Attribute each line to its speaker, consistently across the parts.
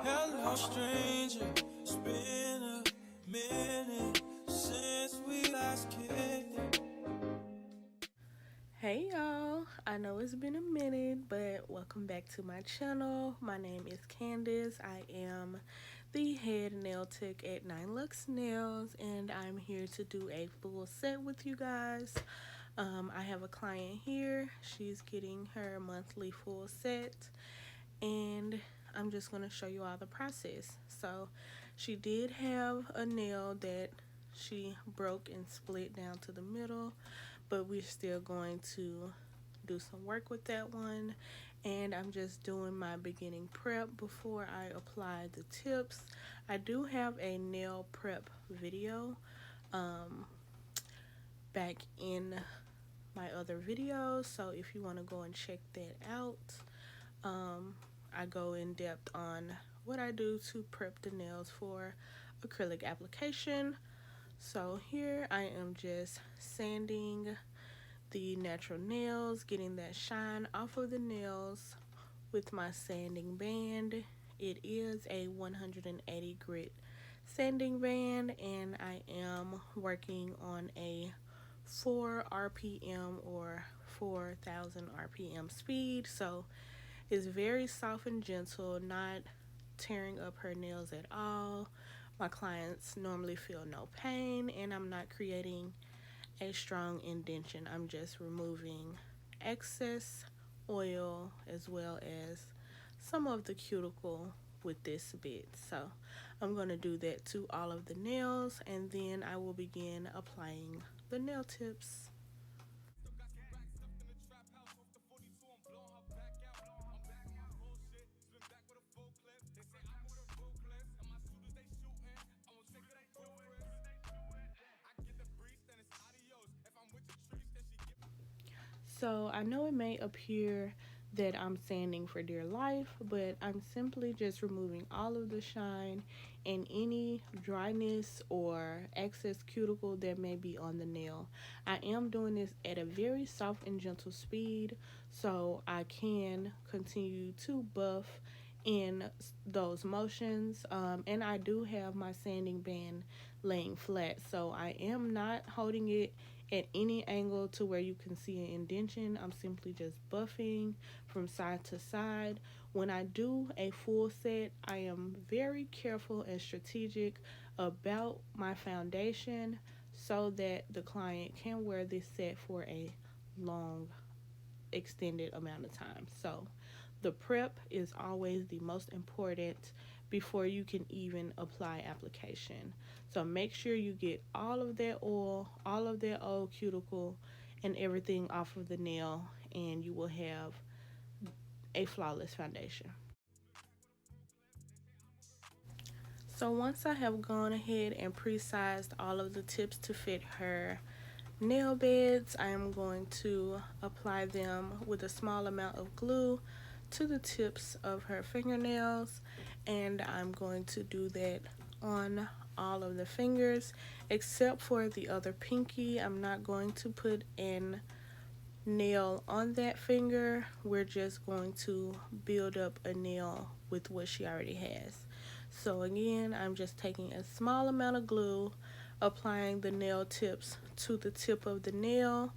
Speaker 1: Hello, stranger. It's been a minute since we last kicked it.
Speaker 2: Hey y'all, I know it's been a minute, but welcome back to my channel. My name is Candace. I am the head nail tech at 9 Lux Nails, and I'm here to do a full set with you guys. I have a client here. She's getting her monthly full set, and I'm just going to show you all the process. So she did have a nail that she broke and split down to the middle, but we're still going to do some work with that one. And I'm just doing my beginning prep before I apply the tips. I do have a nail prep video um, back in my other videos, so if you want to go and check that out, um, I go in depth on what I do to prep the nails for acrylic application. So here I am just sanding the natural nails, getting that shine off of the nails with my sanding band. It is a 180 grit sanding band, and I am working on a 4 RPM or 4,000 RPM speed. So it's very soft and gentle, not tearing up her nails at all. My clients normally feel no pain, and I'm not creating a strong indentation. I'm just removing excess oil as well as some of the cuticle with this bit. So I'm going to do that to all of the nails, and then I will begin applying the nail tips. So I know it may appear that I'm sanding for dear life, but I'm simply just removing all of the shine and any dryness or excess cuticle that may be on the nail. I am doing this at a very soft and gentle speed so I can continue to buff in those motions. And I do have my sanding band laying flat, so I am not holding it at any angle to where you can see an indentation. I'm simply just buffing from side to side. When I do a full set, I am very careful and strategic about my foundation so that the client can wear this set for a long extended amount of time. So the prep is always the most important before you can even apply application. So make sure you get all of that oil, all of that old cuticle, and everything off of the nail, and you will have a flawless foundation. So once I have gone ahead and pre-sized all of the tips to fit her nail beds, I am going to apply them with a small amount of glue to the tips of her fingernails, and I'm going to do that on all of the fingers except for the other pinky. I'm not going to put an nail on that finger. We're just going to build up a nail with what she already has. So again, I'm just taking a small amount of glue, applying the nail tips to the tip of the nail,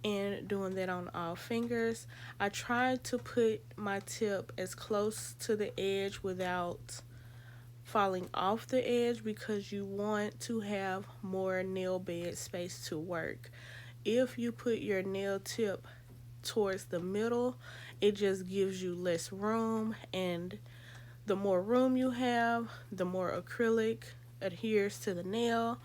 Speaker 2: and doing that on all fingers. I tried to put my tip as close to the edge without falling off the edge because you want to have more nail bed space to work. If you put your nail tip towards the middle, it just gives you less room, and the more room you have, the more acrylic adheres to the nail,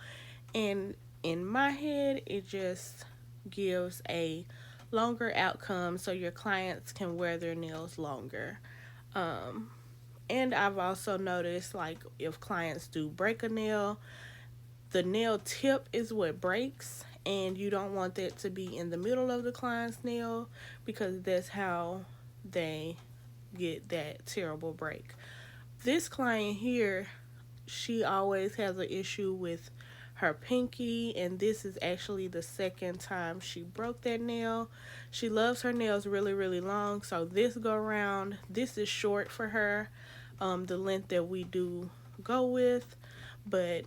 Speaker 2: and in my head it just gives a longer outcome so your clients can wear their nails longer. um, and I've also noticed, like, if clients do break a nail, the nail tip is what breaks, and you don't want that to be in the middle of the client's nail because that's how they get that terrible break. This client here, she always has an issue with her pinky, and this is actually the second time she broke that nail. She loves her nails really, really long, so this go around, this is short for her. the length that we do go with, but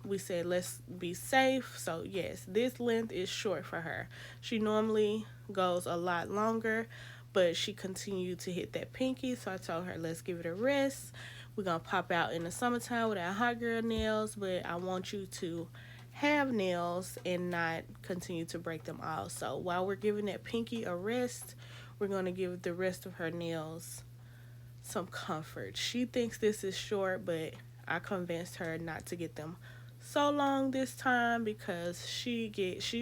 Speaker 2: we said let's be safe. So yes, this length is short for her. She normally goes a lot longer, but she continued to hit that pinky. So I told her let's give it a rest. We're gonna pop out in the summertime with our hot girl nails, but I want you to have nails and not continue to break them off. So while we're giving that pinky a rest, we're gonna give the rest of her nails some comfort. She thinks this is short, but I convinced her not to get them so long this time because she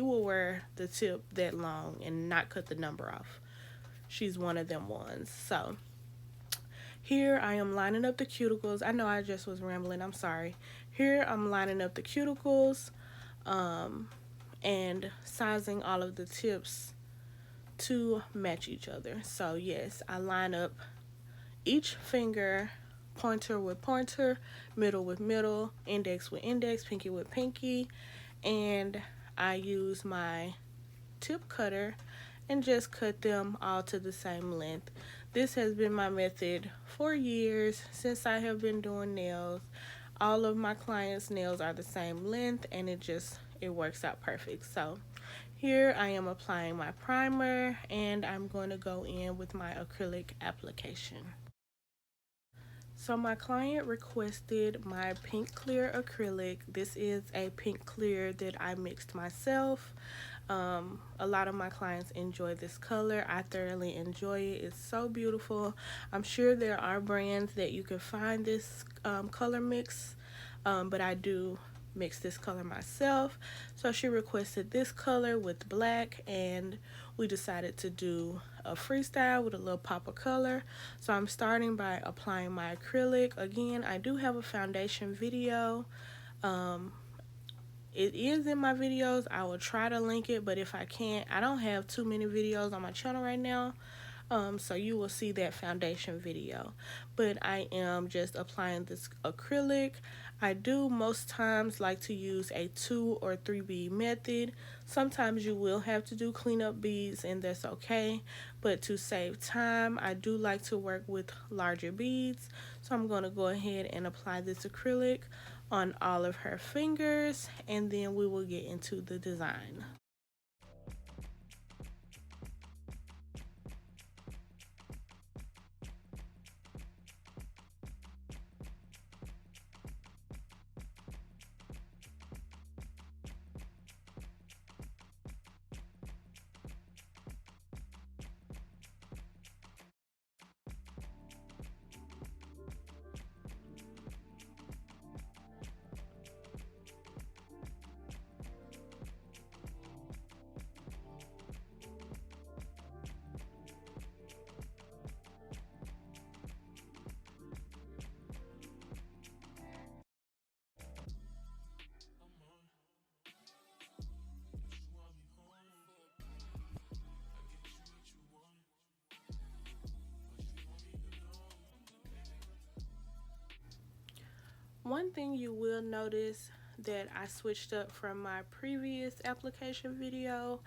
Speaker 2: will wear the tip that long and not cut the number off. She's one of them ones. So here I am lining up the cuticles. I know I just was rambling. I'm sorry. Here I'm lining up the cuticles and sizing all of the tips to match each other. So yes, I line up each finger, pointer with pointer, middle with middle, index with index, pinky with pinky, and I use my tip cutter and just cut them all to the same length. This has been my method for years since I have been doing nails. All of my clients' nails are the same length and it works out perfect. So here I am applying my primer and I'm going to go in with my acrylic application. So my client requested my pink clear acrylic. This is a pink clear that I mixed myself. A lot of my clients enjoy this color. I thoroughly enjoy it. It's so beautiful. I'm sure there are brands that you can find this color mix, but I do mix this color myself. So she requested this color with black, and we decided to do a freestyle with a little pop of color. So I'm starting by applying my acrylic. Again, I do have a foundation video. It is in my videos. I will try to link it, but if I can't, I don't have too many videos on my channel right now. So you will see that foundation video. But I am just applying this acrylic. I do most times like to use a 2 or 3 bead method. Sometimes you will have to do cleanup beads and that's okay. But to save time, I do like to work with larger beads. So I'm going to go ahead and apply this acrylic on all of her fingers and then we will get into the design. One thing you will notice that I switched up from my previous application video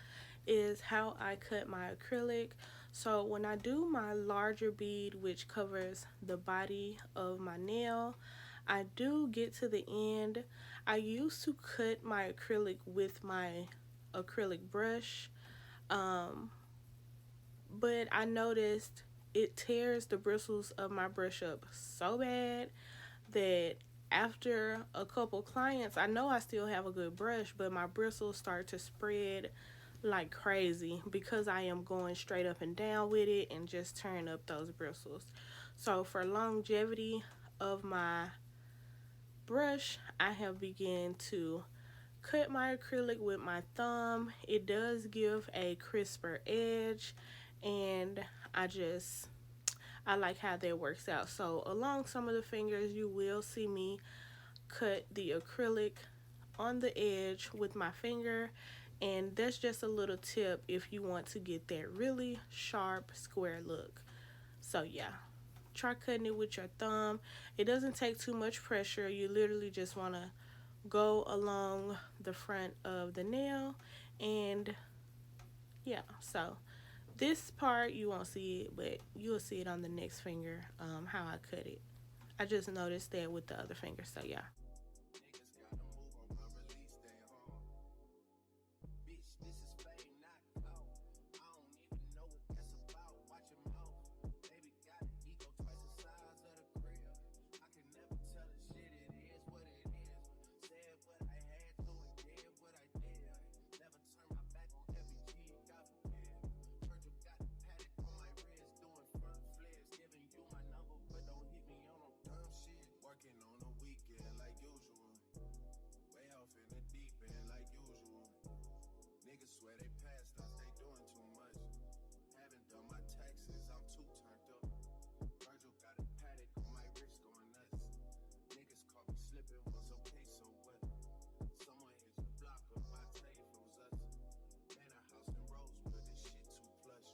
Speaker 2: is how I cut my acrylic. So when I do my larger bead, which covers the body of my nail, I do get to the end. I used to cut my acrylic with my acrylic brush, but I noticed it tears the bristles of my brush up so bad that after a couple clients, I know I still have a good brush, but my bristles start to spread like crazy because I am going straight up and down with it and just tearing up those bristles. So for longevity of my brush, I have begun to cut my acrylic with my thumb. It does give a crisper edge, and I like how that works out. So along some of the fingers, you will see me cut the acrylic on the edge with my finger, and that's just a little tip if you want to get that really sharp square look. So yeah, try cutting it with your thumb. It doesn't take too much pressure. You literally just want to go along the front of the nail, and yeah, so this part you won't see it, but you'll see it on the next finger, how I cut it. I just noticed that with the other finger, so yeah.
Speaker 1: Niggas gotta move on my release day, bitch, this is fame, not clout. I don't even know what that's about. Watch your mouth. Baby got an ego twice the size of the crib. I can never tell a shit, it is what it is. Said what I had to and did what I did. Never turn my back on every G, God forbid. Virgil got a paddock on my wrist, doing front flips. Giving you my number, but don't hit me on no dumb shit. Working on a weekend like usual. Way off in the deep end like usual. Niggas swear they passed us, they doing too much. Haven't done my taxes, I'm too turned up. Virgil got a paddock on my wrist going nuts. Niggas caught me slipping, was okay, so what? Someone hit the block up, I tell you if it was us. Man, a house in Rosewood, this shit too plush.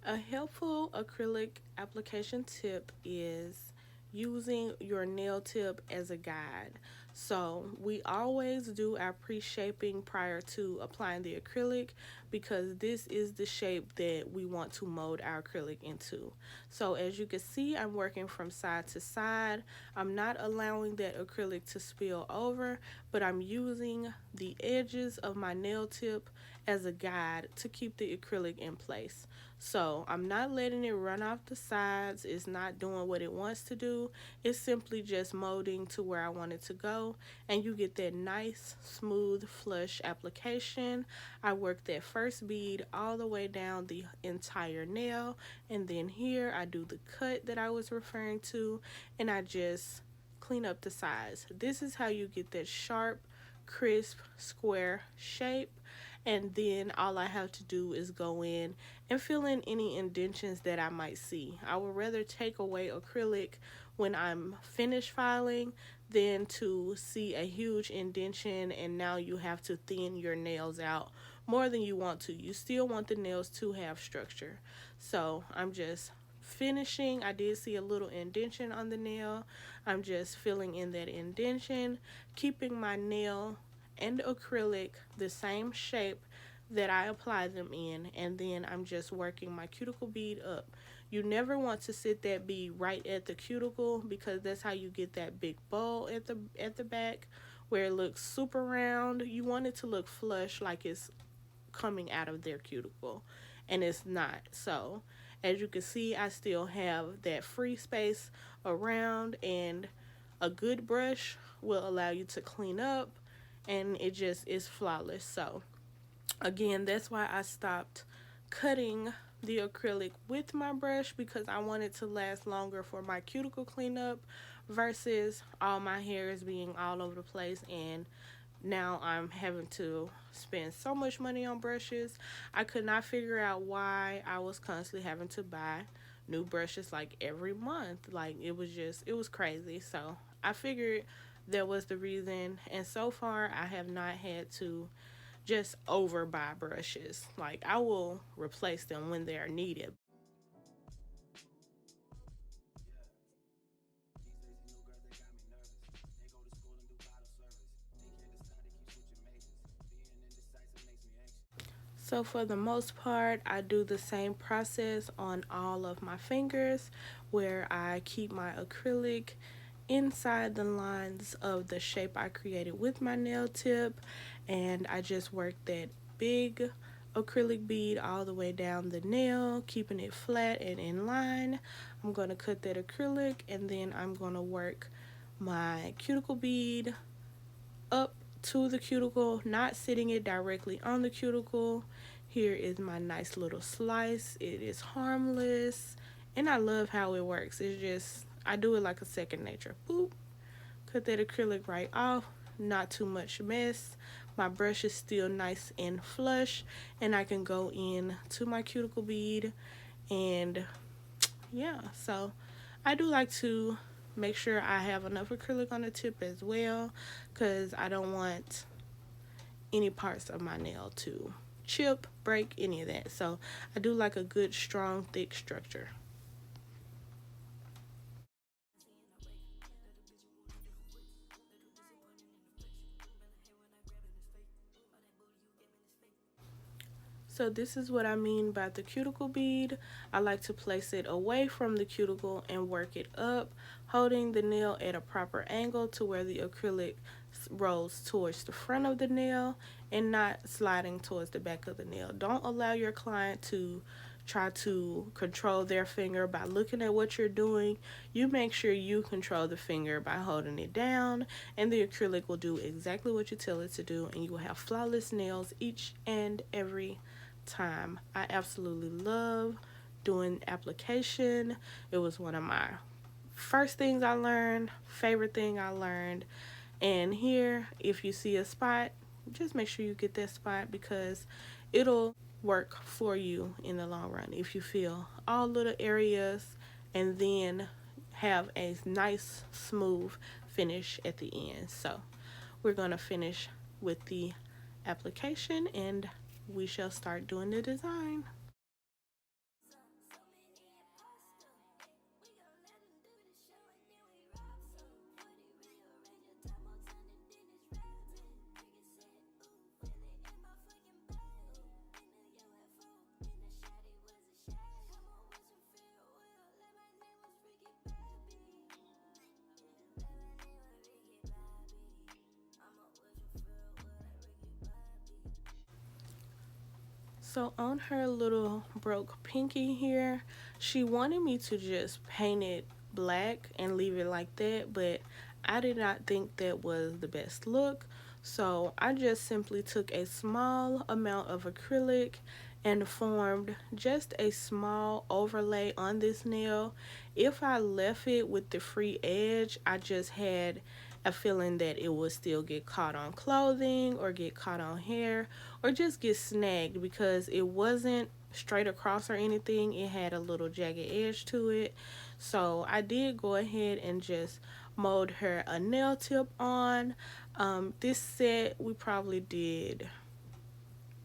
Speaker 2: A helpful acrylic application tip is using your nail tip as a guide. So, we always do our pre shaping prior to applying the acrylic because this is the shape that we want to mold our acrylic into. So, as you can see, I'm working from side to side. I'm not allowing that acrylic to spill over, but I'm using the edges of my nail tip as a guide to keep the acrylic in place. So I'm not letting it run off the sides. It's not doing what it wants to do. It's simply just molding to where I want it to go. And you get that nice, smooth, flush application. I work that first bead all the way down the entire nail. And then here I do the cut that I was referring to. And I just clean up the sides. This is how you get that sharp, crisp, square shape. And then all I have to do is go in and fill in any indentions that I might see. I would rather take away acrylic when I'm finished filing than to see a huge indentation and now you have to thin your nails out more than you want to. You still want the nails to have structure. So I'm just finishing. I did see a little indentation on the nail. I'm just filling in that indentation, keeping my nail and acrylic the same shape that I apply them in, and then I'm just working my cuticle bead up. You never want to sit that bead right at the cuticle because that's how you get that big bowl at the back where it looks super round. You want it to look flush like it's coming out of their cuticle, and it's not. So as you can see, I still have that free space around, and a good brush will allow you to clean up and it just is flawless. So again, that's why I stopped cutting the acrylic with my brush because I wanted to last longer for my cuticle cleanup versus all my hairs being all over the place, and now I'm having to spend so much money on brushes. I could not figure out why I was constantly having to buy new brushes like every month. Like it was crazy. So I figured that was the reason, and so far I have not had to just overbuy brushes. Like I will replace them when they are needed. So for the most part, I do the same process on all of my fingers where I keep my acrylic inside the lines of the shape I created with my nail tip, and I just work that big acrylic bead all the way down the nail, keeping it flat and in line. I'm going to cut that acrylic, and then I'm going to work my cuticle bead up to the cuticle, not sitting it directly on the cuticle. Here is my nice little slice. It is harmless, and I love how it works. It's just, I do it like a second nature. Boop, cut that acrylic right off. Not too much mess. My brush is still nice and flush, and I can go in to my cuticle bead. And yeah, so I do like to make sure I have enough acrylic on the tip as well, because I don't want any parts of my nail to chip, break, any of that. So I do like a good, strong, thick structure. So this is what I mean by the cuticle bead. I like to place it away from the cuticle and work it up, holding the nail at a proper angle to where the acrylic rolls towards the front of the nail and not sliding towards the back of the nail. Don't allow your client to try to control their finger by looking at what you're doing. You make sure you control the finger by holding it down, and the acrylic will do exactly what you tell it to do, and you will have flawless nails each and every time. I absolutely love doing application. It was one of my first things I learned, favorite thing I learned. And here, if you see a spot, just make sure you get that spot, because it'll work for you in the long run if you feel all little areas and then have a nice smooth finish at the end. So we're going to finish with the application, and we shall start doing the design. So on her little broke pinky here, she wanted me to just paint it black and leave it like that, but I did not think that was the best look. So I just simply took a small amount of acrylic and formed just a small overlay on this nail. If I left it with the free edge, I just had a feeling that it would still get caught on clothing or get caught on hair or just get snagged, because it wasn't straight across or anything. It had a little jagged edge to it. So I did go ahead and just mold her a nail tip on. This set we probably did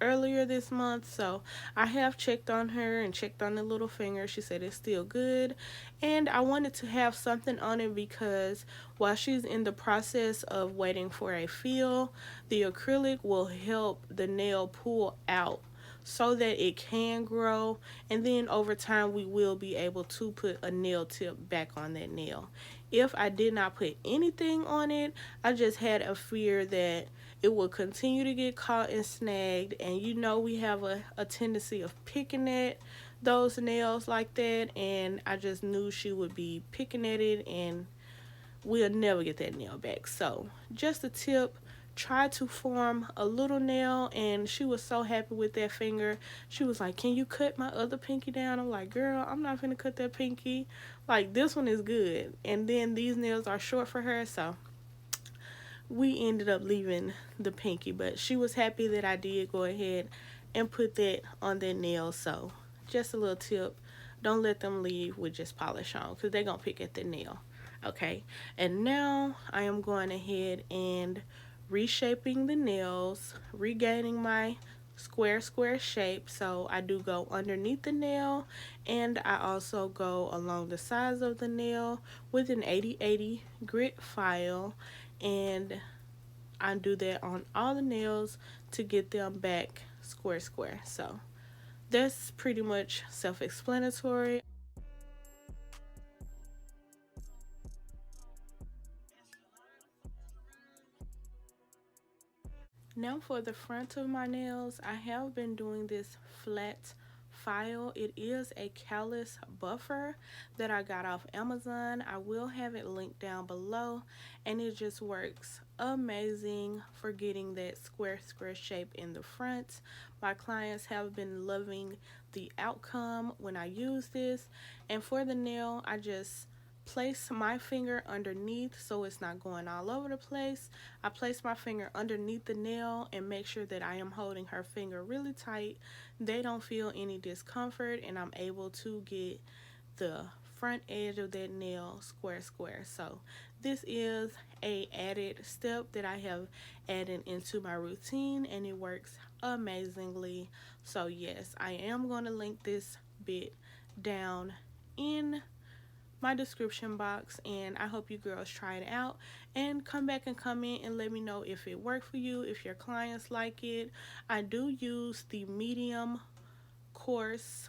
Speaker 2: earlier this month, so I have checked on her and checked on the little finger. She said it's still good, and I wanted to have something on it because while she's in the process of waiting for a fill, the acrylic will help the nail pull out so that it can grow, and then over time we will be able to put a nail tip back on that nail. If I did not put anything on it, I just had a fear that it will continue to get caught and snagged, and you know we have a tendency of picking at those nails like that, and I just knew she would be picking at it and we'll never get that nail back. So just a tip, try to form a little nail, and she was so happy with that finger. She was like, can you cut my other pinky down? I'm like, girl, I'm not gonna cut that pinky. Like, this one is good, and then these nails are short for her, so we ended up leaving the pinky, but she was happy that I did go ahead and put that on their nail. So just a little tip, don't let them leave with just polish on, because they're gonna pick at the nail. Okay, and now I am going ahead and reshaping the nails, regaining my square shape. So I do go underneath the nail, and I also go along the sides of the nail with an 80/80 grit file, and I do that on all the nails to get them back square. So that's pretty much self-explanatory. Now for the front of my nails, I have been doing this flat file. It is a callus buffer that I got off Amazon. I will have it linked down below, and it just works amazing for getting that square shape in the front. My clients have been loving the outcome when I use this, and for the nail, I just place my finger underneath so it's not going all over the place. I place my finger underneath the nail and make sure that I am holding her finger really tight. They don't feel any discomfort, and I'm able to get the front edge of that nail square. So this is a added step that I have added into my routine, and it works amazingly. So yes, I am going to link this bit down in my description box, and I hope you girls try it out and come back and comment and let me know if it worked for you, if your clients like it. I do use the medium coarse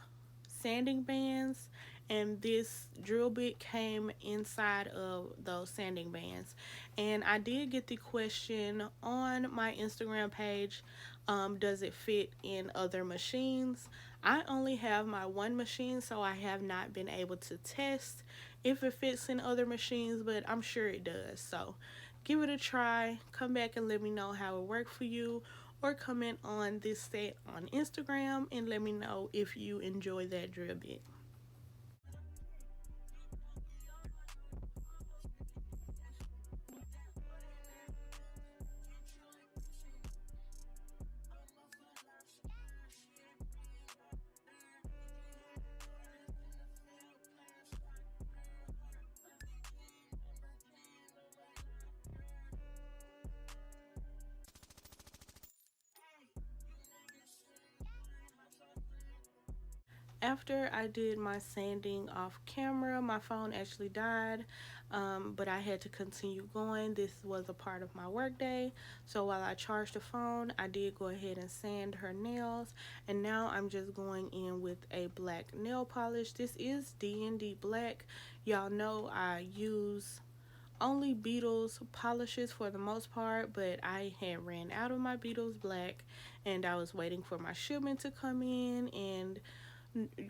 Speaker 2: sanding bands, and this drill bit came inside of those sanding bands. And I did get the question on my Instagram page, does it fit in other machines? I only have my one machine, so I have not been able to test if it fits in other machines, but I'm sure it does. So give it a try, come back and let me know how it worked for you, or comment on this set on Instagram and let me know if you enjoy that drill bit. After I did my sanding off camera, my phone actually died, but I had to continue going. This was a part of my workday, so while I charged the phone, I did go ahead and sand her nails, and now I'm just going in with a black nail polish. This is D&D Black. Y'all know I use only Beetles polishes for the most part, but I had ran out of my Beetles Black, and I was waiting for my shipment to come in, and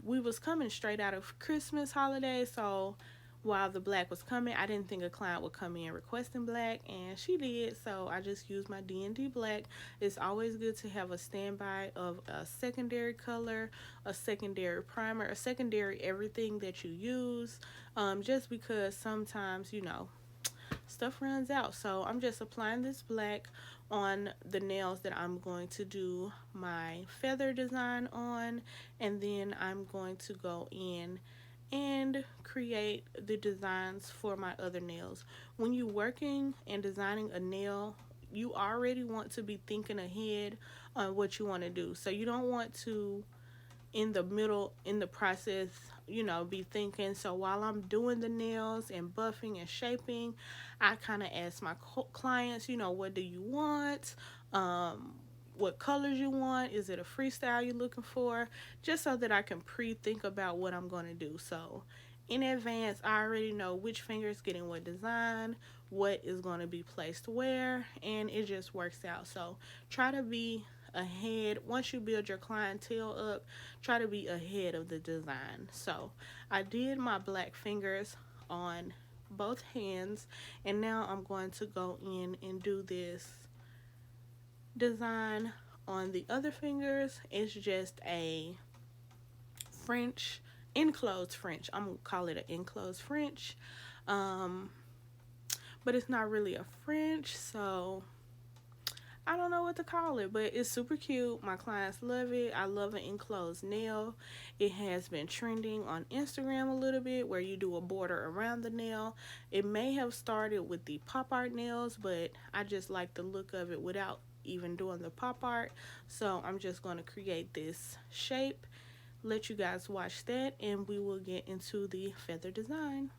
Speaker 2: we was coming straight out of Christmas holiday, so while the black was coming, I didn't think a client would come in requesting black, and she did. So I just used my D&D Black. It's always good to have a standby of a secondary color, a secondary primer, a secondary everything that you use, just because sometimes, stuff runs out. So I'm just applying this black on the nails that I'm going to do my feather design on, and then I'm going to go in and create the designs for my other nails. When you're working and designing a nail, you already want to be thinking ahead on what you want to do. So you don't want to in the middle in the process, be thinking. So while I'm doing the nails and buffing and shaping, I kind of ask my clients, what do you want? What colors you want? Is it a freestyle you're looking for? Just so that I can pre-think about what I'm going to do. So in advance, I already know which finger is getting what design, what is going to be placed where, and it just works out. So try to be ahead. Once you build your clientele up, try to be ahead of the design. So I did my black fingers on both hands, and now I'm going to go in and do this design on the other fingers. It's just a French, enclosed French. I'm gonna call it an enclosed French, but it's not really a French, so I don't know what to call it, but it's super cute. My clients love it. I love an enclosed nail. It has been trending on Instagram a little bit, where you do a border around the nail. It may have started with the pop art nails, but I just like the look of it without even doing the pop art. So I'm just going to create this shape, let you guys watch that, and we will get into the feather design.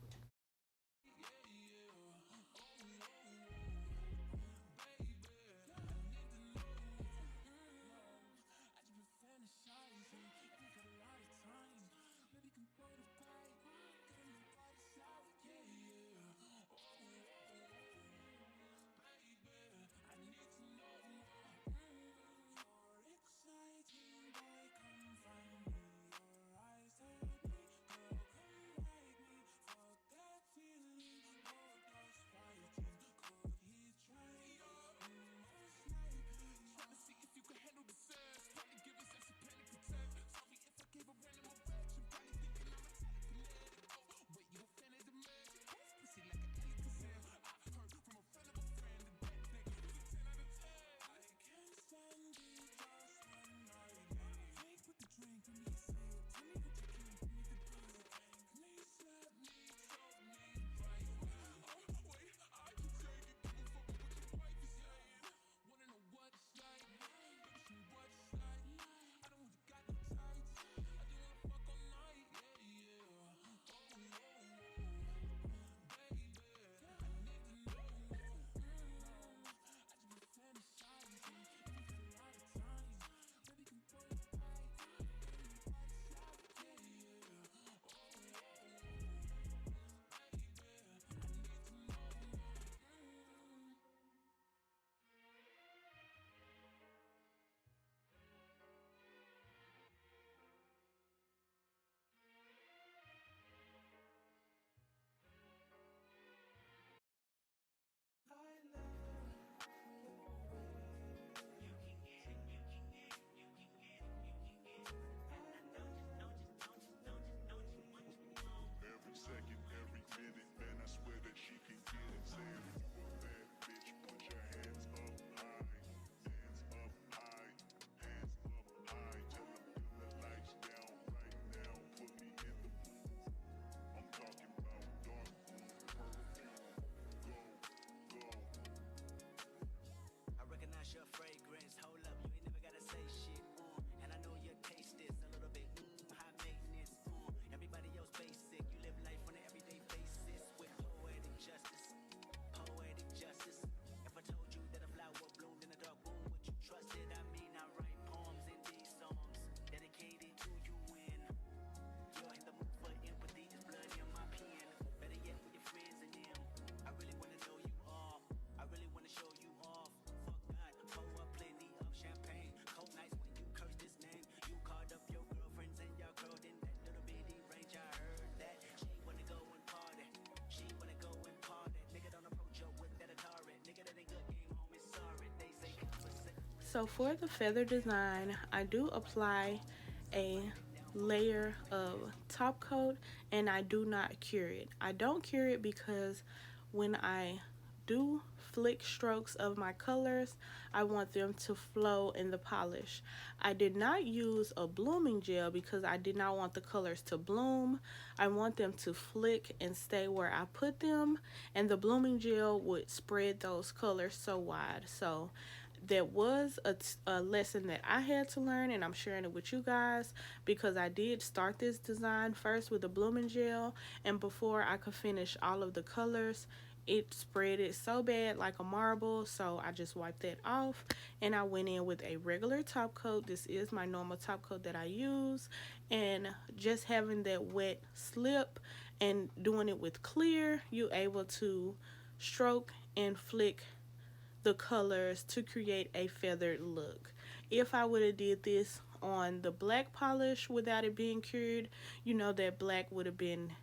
Speaker 2: So for the feather design, I do apply a layer of top coat and I do not cure it. I don't cure it because when I do flick strokes of my colors, I want them to flow in the polish. I did not use a blooming gel because I did not want the colors to bloom. I want them to flick and stay where I put them, and the blooming gel would spread those colors so wide. So that was a lesson that I had to learn, and I'm sharing it with you guys because I did start this design first with a blooming gel, and before I could finish all of the colors, it spread it so bad like a marble. So I just wiped that off and I went in with a regular top coat. This is my normal top coat that I use, and just having that wet slip and doing it with clear, you able to stroke and flick the colors to create a feathered look. If I would have did this on the black polish without it being cured, you know that black would have been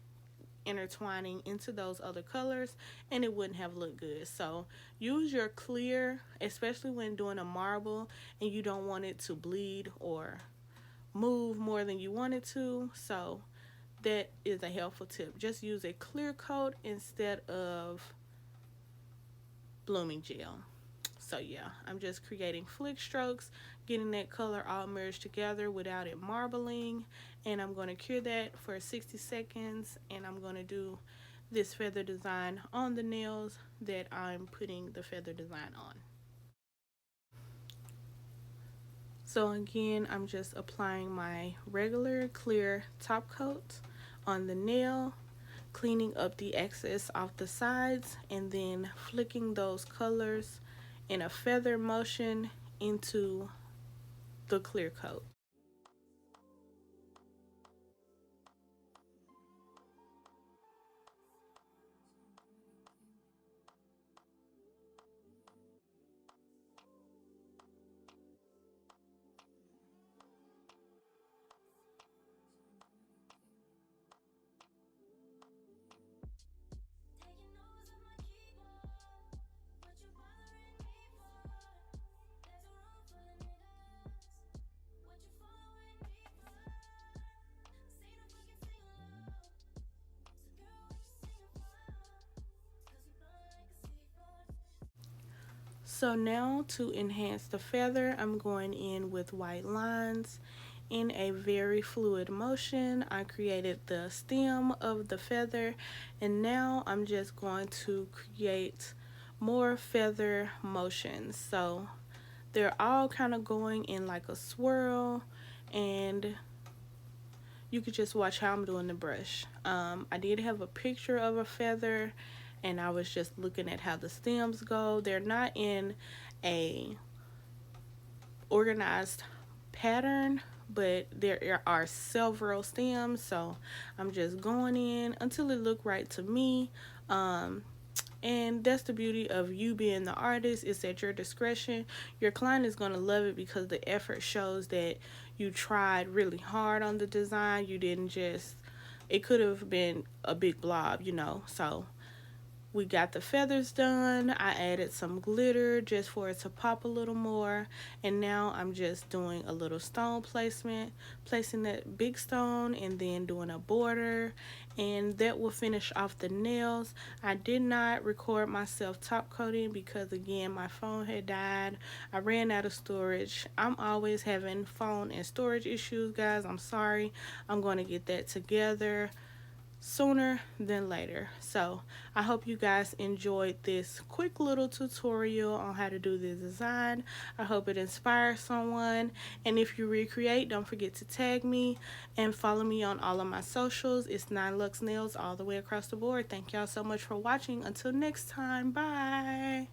Speaker 2: intertwining into those other colors and it wouldn't have looked good. So use your clear, especially when doing a marble and you don't want it to bleed or move more than you want it to. So that is a helpful tip. Just use a clear coat instead of blooming gel. So yeah, I'm just creating flick strokes, getting that color all merged together without it marbling, and I'm going to cure that for 60 seconds, and I'm going to do this feather design on the nails that I'm putting the feather design on. So again, I'm just applying my regular clear top coat on the nail, cleaning up the excess off the sides, and then flicking those colors in a feather motion into the clear coat. So now to enhance the feather, I'm going in with white lines in a very fluid motion. I created the stem of the feather, and now I'm just going to create more feather motions. So they're all kind of going in like a swirl, and you could just watch how I'm doing the brush. I did have a picture of a feather and I was just looking at how the stems go. They're not in a organized pattern, but there are several stems, so I'm just going in until it look right to me. And that's the beauty of you being the artist, is at your discretion. Your client is going to love it because the effort shows that you tried really hard on the design. You didn't just, it could have been a big blob, you know. So we got the feathers done. I added some glitter just for it to pop a little more. And now I'm just doing a little stone placement, placing that big stone and then doing a border. And that will finish off the nails. I did not record myself top coating because again, my phone had died. I ran out of storage. I'm always having phone and storage issues, guys. I'm sorry. I'm going to get that together sooner than later. So I hope you guys enjoyed this quick little tutorial on how to do this design. I hope it inspires someone, and if you recreate, don't forget to tag me and follow me on all of my socials. It's 9Lux Nails all the way across the board. Thank y'all so much for watching. Until next time, bye.